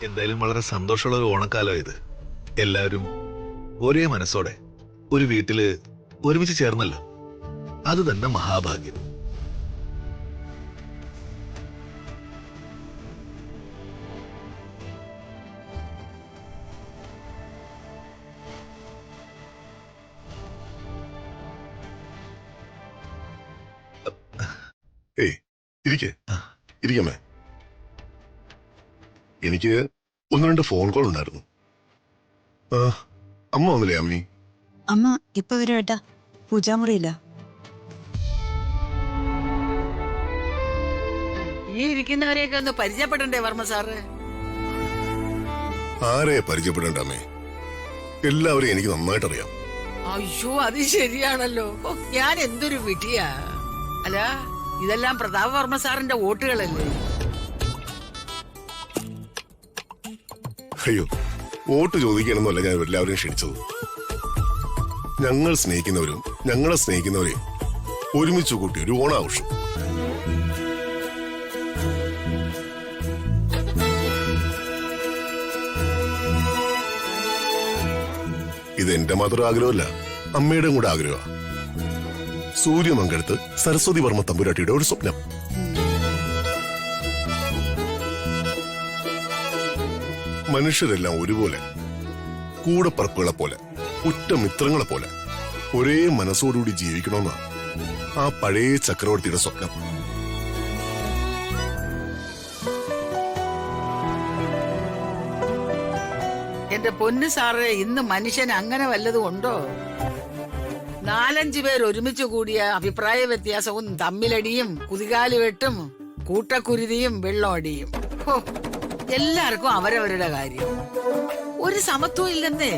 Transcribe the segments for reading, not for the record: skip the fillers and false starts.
എന്തായാലും വളരെ സന്തോഷമുള്ള ഒരു ഓണക്കാലം ഇത്. എല്ലാവരും ഒരേ മനസ്സോടെ ഒരു വീട്ടില് ഒരുമിച്ച് ചേർന്നല്ലോ, അത് തന്നെ മഹാഭാഗ്യം. ഏയ് ഇരിക്കമേ. എനിക്ക് ഒന്ന് രണ്ട് ഫോൺ കോൾ ഉണ്ടായിരുന്നു. അമ്മ വന്നില്ലേ അമ്മി? അമ്മ ഇപ്പൊ വരും ഏട്ടാ, പൂജാമുറിയില്ല. ഈ ഇരിക്കുന്നവരെയൊക്കെ ഒന്ന് പരിചയപ്പെടണ്ടേ വർമ്മ സാറ്? ആരെ പരിചയപ്പെടേണ്ട അമ്മേ, എല്ലാവരെയും എനിക്ക് നന്നായിട്ട് അറിയാം. അയ്യോ അത് ശരിയാണല്ലോ. ഞാൻ എന്തൊരു വിട്ടിയാ. അല്ല, ഇതെല്ലാം പ്രതാപ് വർമ്മ സാറിന്റെ വോട്ടുകളല്ലേ? അയ്യോ, വോട്ട് ചോദിക്കണമെന്നല്ല ഞാൻ എല്ലാവരെയും ക്ഷണിച്ചത്. ഞങ്ങൾ സ്നേഹിക്കുന്നവരും ഞങ്ങളെ സ്നേഹിക്കുന്നവരെയും ഒരുമിച്ച് കൂട്ടി ഒരു ഓണാഘോഷം. ഇതെന്റെ മാത്രം ആഗ്രഹമല്ല, അമ്മയുടെയും കൂടെ ആഗ്രഹമാണ്. സൂര്യമംഗലത്ത് സരസ്വതി വർമ്മ തമ്പുരാട്ടിയുടെ ഒരു സ്വപ്നം. മനുഷ്യരെല്ലാം ഒരുപോലെ, കൂടപ്പറപ്പുകളെ പോലെ, ഉറ്റമിത്രങ്ങളെ പോലെ ഒരേ മനസ്സോടുകൂടി ജീവിക്കണമെന്നാണ് ആ പഴയ ചക്രവർത്തിയുടെ സ്വപ്നം. എന്റെ പൊന്നു സാറേ, ഇന്ന് മനുഷ്യൻ അങ്ങനെ വല്ലതും ഉണ്ടോ? 4-5 പേർ ഒരുമിച്ച് കൂടിയ അഭിപ്രായ വ്യത്യാസവും തമ്മിലടിയും കുതികാലുവെട്ടും കൂട്ടക്കുരുതിയും വെള്ളമടിയും. എല്ലാവർക്കും അവരവരുടെ കാര്യം, ഒരു സമത്വം ഇല്ലെന്നേ.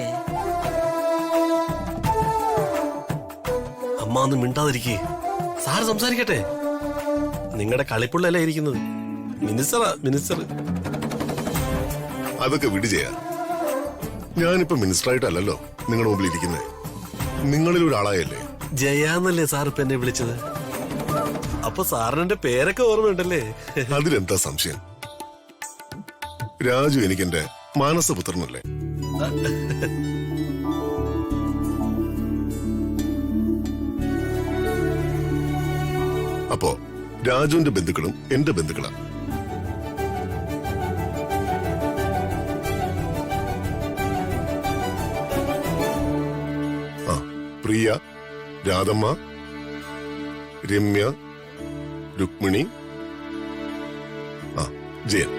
അമ്മ ഒന്ന് മിണ്ടാതിരിക്കേ, സാറ് സംസാരിക്കട്ടെ. നിങ്ങളുടെ കളിപ്പുള്ളല്ലേ ഇരിക്കുന്നത്. മിനിസ്റ്റർ അതൊക്കെ വിട് ചെയ്യാ. ഞാനിപ്പോ മിനിസ്റ്ററായിട്ടല്ലോ നിങ്ങളുടെ മുമ്പിൽ ഇരിക്കുന്നത്, നിങ്ങളിൽ ഒരാളായല്ലേ. ജയാന്നല്ലേ സാർ ഇപ്പൊ എന്നെ വിളിച്ചത്? അപ്പൊ സാറിന് എന്റെ പേരൊക്കെ ഓർമ്മയുണ്ടല്ലേ? അതിലെന്താ സംശയം? രാജു എനിക്കെന്റെ മാനസപുത്രനല്ലേ. അപ്പോ രാജുവിന്റെ ബന്ധുക്കളും എന്റെ ബന്ധുക്കളാണ്. പ്രിയ, രാധമ്മ, രമ്യ, രുക്മിണി, ജയൻ.